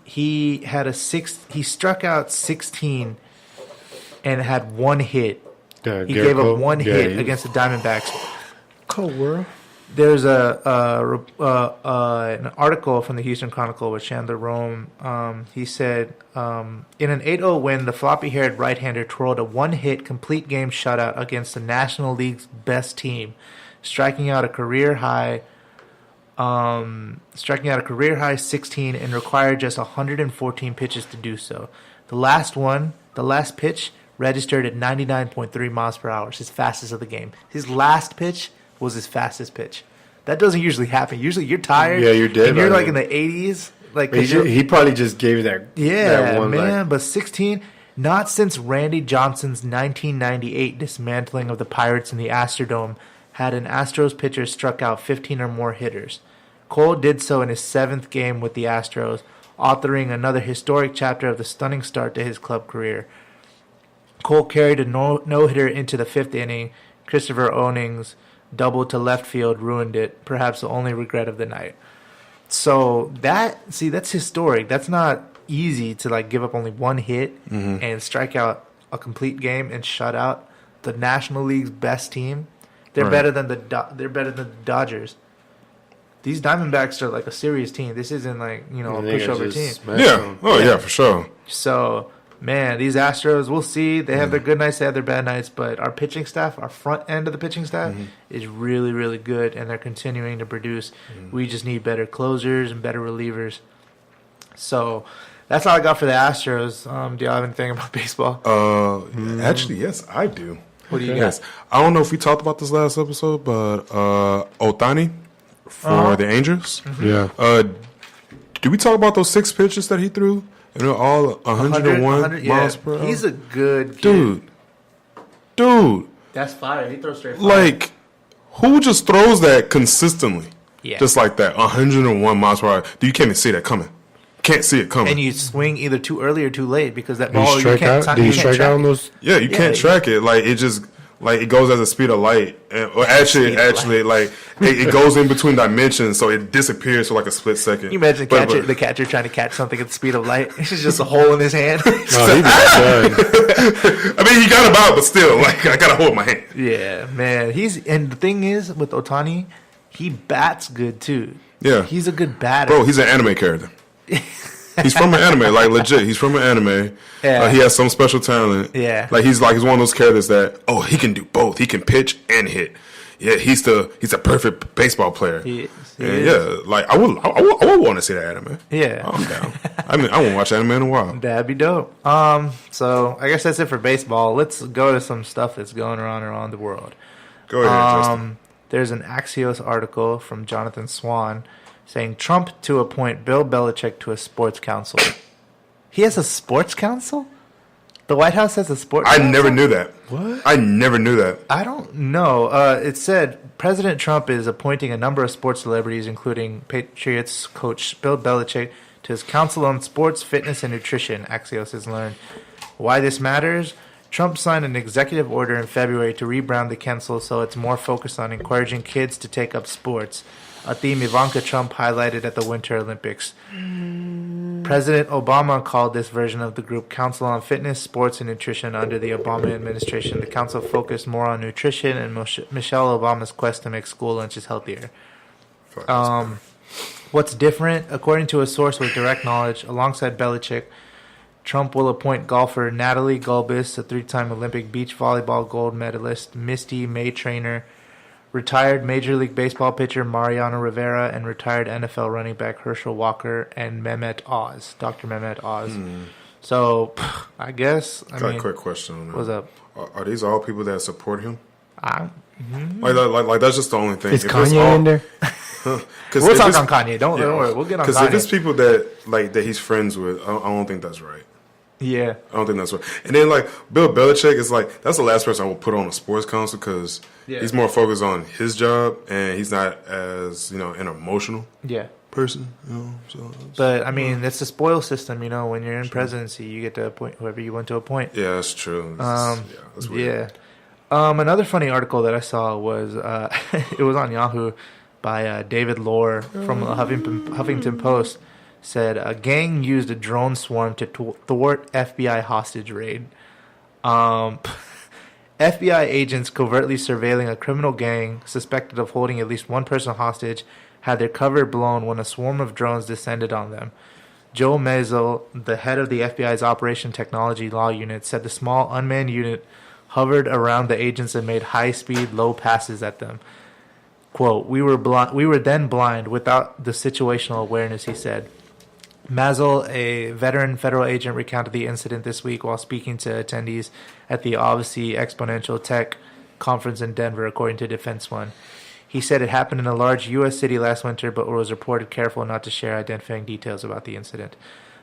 He had he struck out 16 and had one hit. Yeah, he gave up one hit against the Diamondbacks. Cold world. There's an article from the Houston Chronicle with Chandler Rome. He said, in an 8-0 win, the floppy-haired right-hander twirled a one-hit complete game shutout against the National League's best team, striking out a career high 16 and required just 114 pitches to do so. The last pitch, registered at 99.3 miles per hour, his fastest of the game. His last pitch was his fastest pitch. That doesn't usually happen. Usually you're tired. Yeah, you're dead. And you're like in the 80s. Like he probably just gave that. Yeah, one, man. But 16, not since Randy Johnson's 1998 dismantling of the Pirates in the Astrodome had an Astros pitcher struck out 15 or more hitters. Cole did so in his 7th game with the Astros, authoring another historic chapter of the stunning start to his club career. Cole carried a no-hitter into the 5th inning. Christopher Oning's double to left field ruined it, perhaps the only regret of the night. So that's historic. That's not easy to like give up only one hit and strike out a complete game and shut out the National League's best team. They're better than the Dodgers. These Diamondbacks are like a serious team. This isn't like, a pushover team. Yeah. Oh, yeah, for sure. So, man, these Astros, we'll see. They have their good nights, they have their bad nights, but our pitching staff, our front end of the pitching staff is really, really good, and they're continuing to produce. We just need better closers and better relievers. So, that's all I got for the Astros. Do y'all have anything about baseball? Actually, yes, I do. What do you got? Yes. I don't know if we talked about this last episode, but Ohtani for the Angels. Yeah. Did we talk about those 6 pitches that he threw? And they're all 101 miles per hour? He's a good kid. Dude. That's fire. He throws straight fire. Like, who just throws that consistently? Yeah. Just like that, 101 miles per hour. You can't even see that coming. Can't see it coming. And you swing either too early or too late because that ball, you can't track out on those? Yeah, you can't track it. Like, it just... Like, it goes at the speed of light. Or actually, like, it goes in between dimensions, so it disappears for like a split second. Can you imagine the catcher trying to catch something at the speed of light? It's just a hole in his hand. No, he done. I mean, he got him out, but still, like, I got to hold my hand. Yeah, man. And the thing is, with Ohtani, he bats good, too. Yeah. He's a good batter. Bro, he's an anime character. He's from an anime, like legit. He's from an anime. Yeah. He has some special talent. Yeah. Like he's one of those characters that he can do both. He can pitch and hit. Yeah, he's a perfect baseball player. He is. Yeah, like I would want to see that anime. Yeah. I'm down. I mean, I won't watch anime in a while. That'd be dope. So I guess that's it for baseball. Let's go to some stuff that's going around the world. Go ahead, Justin. There's an Axios article from Jonathan Swan saying Trump to appoint Bill Belichick to a sports council. He has a sports council? The White House has a sports council? I never knew that. What? I never knew that. I don't know. It said President Trump is appointing a number of sports celebrities, including Patriots coach Bill Belichick, to his Council on Sports, Fitness, and Nutrition, Axios has learned. Why this matters? Trump signed an executive order in February to rebrand the council so it's more focused on encouraging kids to take up sports, a theme Ivanka Trump highlighted at the Winter Olympics. President Obama called this version of the group Council on Fitness, Sports, and Nutrition under the Obama administration. The council focused more on nutrition and Michelle Obama's quest to make school lunches healthier. What's different? According to a source with direct knowledge, alongside Belichick, Trump will appoint golfer Natalie Gulbis, a 3-time Olympic beach volleyball gold medalist, Misty May trainer, retired Major League Baseball pitcher Mariano Rivera, and retired NFL running back Herschel Walker and Mehmet Oz, Dr. Mehmet Oz. So, I guess... I got mean, a quick question on that. What's up? Are these all people that support him? Mm-hmm. Like that's just the only thing. Is Kanye in there? We'll talk on Kanye. Don't worry. We'll get on Kanye. Because if it's people that he's friends with, I don't think that's right. Yeah. I don't think that's right. And then, like, Bill Belichick is like, that's the last person I would put on a sports council because he's more focused on his job and he's not as, an emotional person. But, I mean, it's the spoil system, when you're in presidency, you get to appoint whoever you want to appoint. Yeah, that's true. That's weird. Yeah. Another funny article that I saw was, it was on Yahoo by David Lohr from the Huffington Post. said a gang used a drone swarm to thwart FBI hostage raid. FBI agents covertly surveilling a criminal gang suspected of holding at least one person hostage had their cover blown when a swarm of drones descended on them. Joe Mazel, the head of the FBI's Operation Technology Law Unit, said the small unmanned unit hovered around the agents and made high-speed, low passes at them. Quote, we were then blind without the situational awareness, he said. Mazel, a veteran federal agent, recounted the incident this week while speaking to attendees at the Odyssey Exponential Tech Conference in Denver, according to Defense One. He said it happened in a large U.S. city last winter, but was reported careful not to share identifying details about the incident.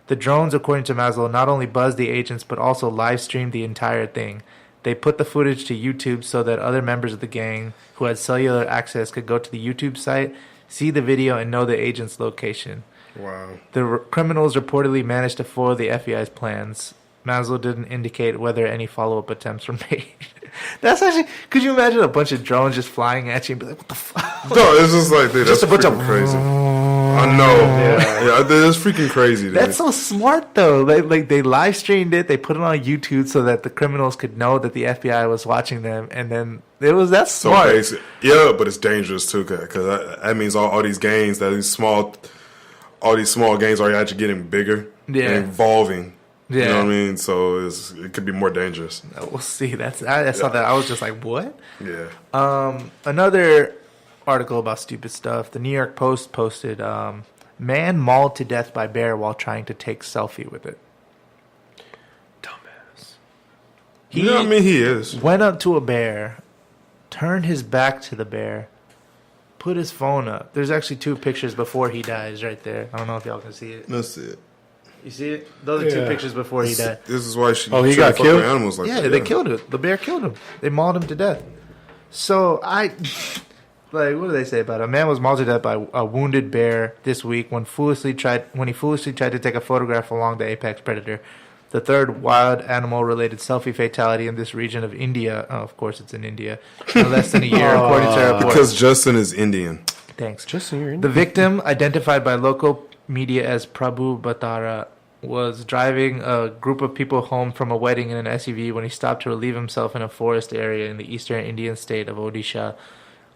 The drones, according to Mazel, not only buzzed the agents, but also live-streamed the entire thing. They put the footage to YouTube so that other members of the gang who had cellular access could go to the YouTube site, see the video, and know the agent's location. Wow. The criminals reportedly managed to foil the FBI's plans. Mazel didn't indicate whether any follow-up attempts were made. That's actually... Could you imagine a bunch of drones just flying at you and be like, what the fuck? No, it's just like, dude, Just that's a bunch of... crazy. I know. Yeah, that's freaking crazy, dude. That's so smart, though. Like they live streamed it. They put it on YouTube so that the criminals could know that the FBI was watching them. And then that's smart. So basic. Yeah, but it's dangerous, too, because that means all these gangs, all these small gangs are actually getting bigger and evolving. Yeah. You know what I mean? So it could be more dangerous. We'll see. I saw that. I was just like, what? Yeah. Another article about stupid stuff. The New York Post posted, man mauled to death by bear while trying to take selfie with it. Dumbass. He is. Went up to a bear, turned his back to the bear, put his phone up. There's actually 2 pictures before he dies right there. I don't know if y'all can see it. Let's see it. You see it? Those are 2 pictures before he died. This is why he got killed? Animals like that. They killed him. The bear killed him. They mauled him to death. So like, what do they say about it? A man was mauled to death by a wounded bear this week when he foolishly tried to take a photograph along the apex predator. The third wild animal-related selfie fatality in this region of India. Oh, of course, it's in India. In less than a year, according to a report. Because Justin is Indian. Thanks. Justin, you're Indian. The victim, identified by local media as Prabhu Batara, was driving a group of people home from a wedding in an SUV when he stopped to relieve himself in a forest area in the eastern Indian state of Odisha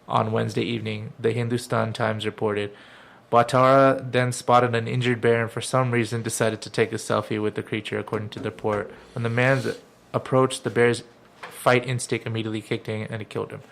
on Wednesday evening, the Hindustan Times reported. Batara then spotted an injured bear and for some reason decided to take a selfie with the creature, according to the report. When the man approached, the bear's fight instinct immediately kicked in and it killed him.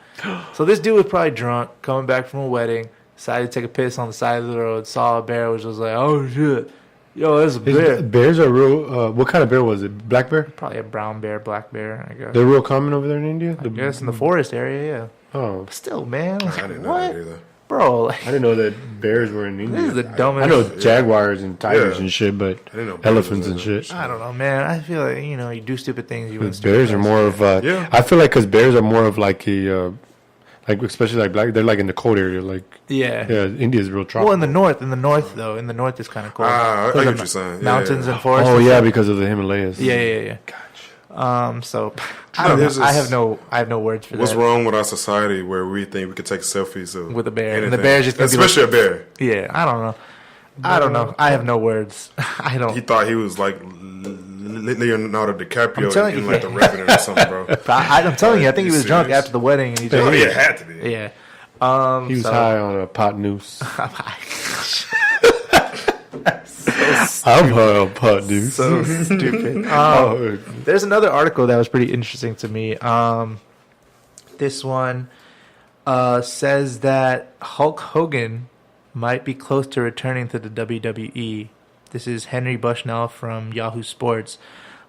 So this dude was probably drunk, coming back from a wedding, decided to take a piss on the side of the road, saw a bear, which was like, oh shit, yo, there's a bear. Bears are real. What kind of bear was it? Black bear? Probably a brown bear, black bear, I guess. They're real common over there in India? I guess in the forest area, yeah. Oh. But still, man. I didn't know that either. Bro, like, I didn't know that bears were in India. this is the dumbest. I know jaguars and tigers and shit, but I didn't know elephants and shit. I don't know, man. I feel like, you do stupid things. Bears are more of I feel like because bears are more of like a like especially like black, they're like in the cold area, like India's real tropical. Well, in the north though, in the north is kind of cold. I get what you're saying. Mountains and forests. Oh yeah, because of the Himalayas. Yeah. Gotcha. So I don't know. I have no words for What's that. What's wrong with our society where we think we could take selfies with a bear? Anything. And the bear's just especially a bear. Yeah, I don't know. I don't know. I have no words. I don't. He thought he was like Leonardo DiCaprio in like The Revenant or something, bro. I'm telling you, I think he was drunk after the wedding, and he just it had to be. Yeah. He was high on a pot noose. I'm high on pot noose. So stupid. There's another article that was pretty interesting to me. This one says that Hulk Hogan might be close to returning to the WWE. This is Henry Bushnell from Yahoo Sports.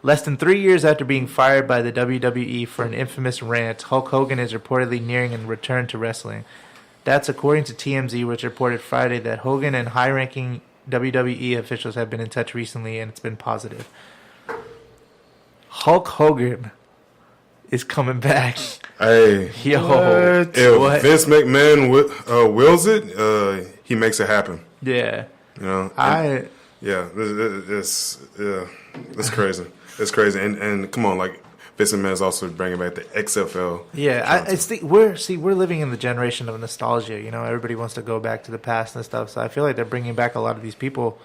Less than 3 years after being fired by the WWE for an infamous rant, Hulk Hogan is reportedly nearing a return to wrestling. That's according to TMZ, which reported Friday that Hogan and high-ranking WWE officials have been in touch recently, and it's been positive. Hulk Hogan is coming back. Hey, yo, if Vince McMahon wills it, he makes it happen. Yeah, it's crazy. It's crazy, and come on, like Vince McMahon is also bringing back the XFL. Yeah, we're living in the generation of nostalgia. You know, everybody wants to go back to the past and stuff. So I feel like they're bringing back a lot of these people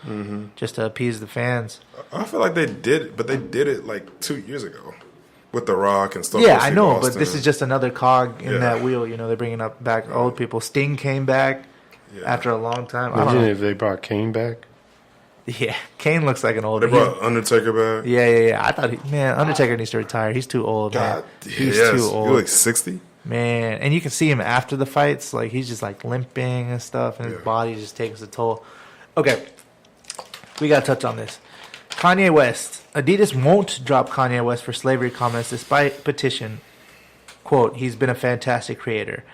just to appease the fans. I feel like they did it, but they did it like 2 years ago with The Rock and stuff. Yeah, I know, but this is just another cog in that wheel. You know, they're bringing back old people. Sting came back after a long time. Imagine if they brought Kane back. Yeah, Kane looks like an old. They brought Undertaker back. Yeah. I thought, Undertaker needs to retire. He's too old, man. He's too old. He's like 60. Man, and you can see him after the fights. Like, he's just, like, limping and stuff, and his body just takes a toll. Okay, we got to touch on this. Kanye West. Adidas won't drop Kanye West for slavery comments despite petition. Quote, he's been a fantastic creator.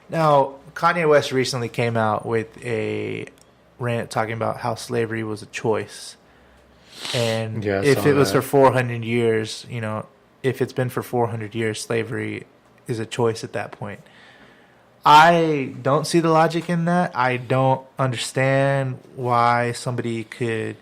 Now, Kanye West recently came out with a rant talking about how slavery was a choice. And if it was for 400 years, you know, if it's been for 400 years, slavery is a choice at that point. I don't see the logic in that. I don't understand why somebody could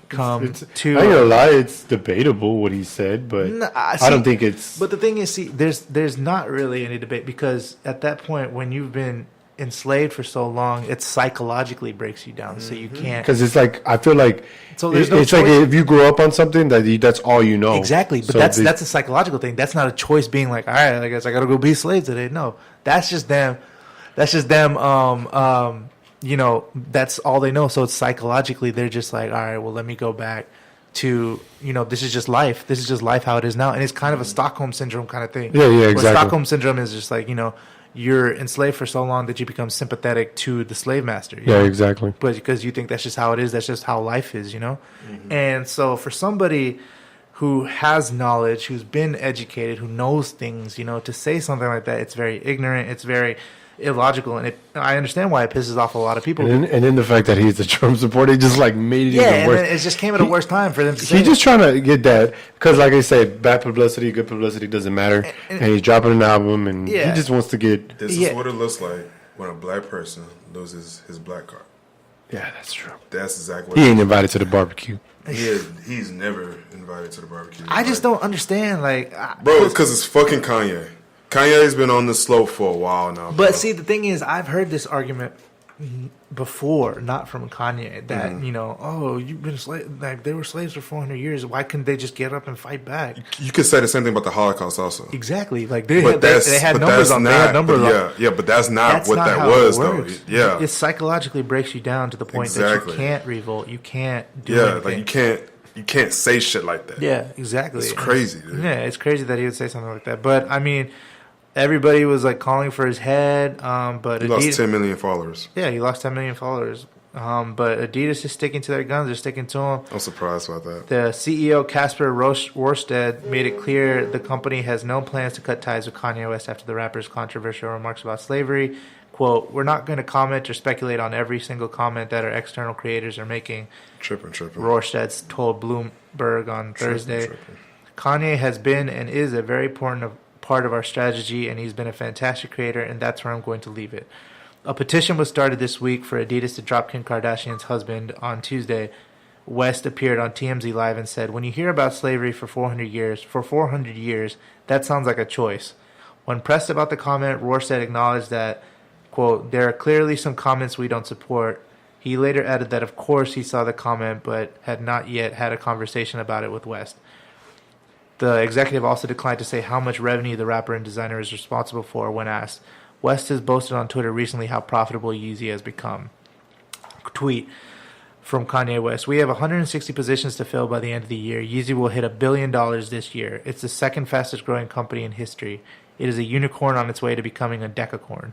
come to... I'm not gonna lie, it's debatable what he said, but I don't think it's... But the thing is, see, there's not really any debate, because at that point, when you've been enslaved for so long, it psychologically breaks you down, so you can't... Because it's like, I feel like... So it's like if you grew up on something, that's all you know. Exactly, but so that's a psychological thing. That's not a choice being like, all right, I guess I got to go be a slave today. No, that's just them. You know, that's all they know. So it's psychologically, they're just like, all right, well, let me go back to, you know, this is just life. This is just life how it is now. And it's kind of a Stockholm Syndrome kind of thing. Yeah, exactly. Where Stockholm Syndrome is just like, you know, you're enslaved for so long that you become sympathetic to the slave master. Yeah, exactly. But because you think that's just how it is, that's just how life is, you know? And so for somebody who has knowledge, who's been educated, who knows things, you know, to say something like that, it's very ignorant, it's very illogical, and I understand why it pisses off a lot of people. And then the fact that he's a Trump supporter, he just like made it even worse. Yeah, and it just came at a worse time for them to say. He's just trying to get that, because like I say, bad publicity, good publicity doesn't matter, and he's dropping an album, and he just wants to get... This is what it looks like when a black person loses his black card. Yeah, that's true. That's exactly what he ain't invited to the barbecue. He's never invited to the barbecue. I just don't understand, like... Bro, it's because it's fucking Kanye. Kanye's been on this slope for a while now. But see, the thing is, I've heard this argument before, not from Kanye, that, you know, oh, you've been like they were slaves for 400 years. Why couldn't they just get up and fight back? You could say the same thing about the Holocaust also. Exactly. Like they had numbers on. Yeah, but that's not what that was, though. Yeah. It psychologically breaks you down to the point that you can't revolt. You can't do anything. Like you can't say shit like that. Yeah, exactly. It's crazy, dude. Yeah, it's crazy that he would say something like that. But, I mean... Everybody was like calling for his head, but he lost 10 million followers. Yeah, he lost 10 million followers. But Adidas is sticking to their guns; they're sticking to him. I'm surprised about that. The CEO Casper Rorsted made it clear the company has no plans to cut ties with Kanye West after the rapper's controversial remarks about slavery. "Quote: We're not going to comment or speculate on every single comment that our external creators are making." Tripping. Rorsted told Bloomberg on Thursday. Kanye has been and is a very important part of our strategy, and he's been a fantastic creator, and that's where I'm going to leave it. A petition was started this week for Adidas to drop Kim Kardashian's husband. On Tuesday, West appeared on TMZ Live and said, "When you hear about slavery for 400 years, that sounds like a choice." When pressed about the comment, Rorsted acknowledged that, quote, "There are clearly some comments we don't support." He later added that, of course, he saw the comment, but had not yet had a conversation about it with West. The executive also declined to say how much revenue the rapper and designer is responsible for when asked. West has boasted on Twitter recently how profitable Yeezy has become. Tweet from Kanye West: "We have 160 positions to fill by the end of the year. Yeezy will hit $1 billion this year. It's the second fastest growing company in history. It is a unicorn on its way to becoming a decacorn."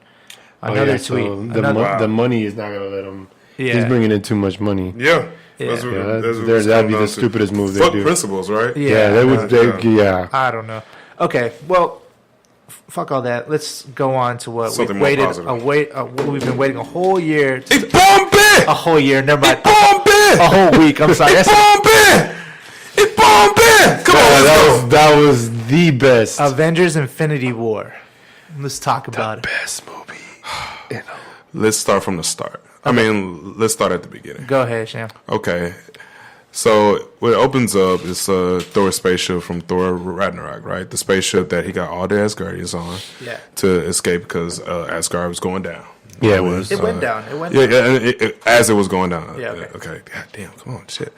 Another tweet. So the money is not going to let him. Yeah. He's bringing in too much money. Yeah. That'd be the stupidest move they do. Principles, right? Yeah, they would. I don't know. Okay, well, fuck all that. Let's go on to what we've waited. We've been waiting a whole year. A whole year. Never mind. A whole week. I'm sorry. Come on, that was the best. Avengers: Infinity War. Let's talk about it. Best movie. Let's start from the start. I mean, let's start at the beginning. Go ahead, Sham. Okay. So what opens up is Thor's spaceship from Thor Ragnarok, right? The spaceship that he got all the Asgardians on to escape because Asgard was going down. Yeah, it was. It went down. It went down. Yeah, as it was going down. Yeah, okay. God damn, come on, shit.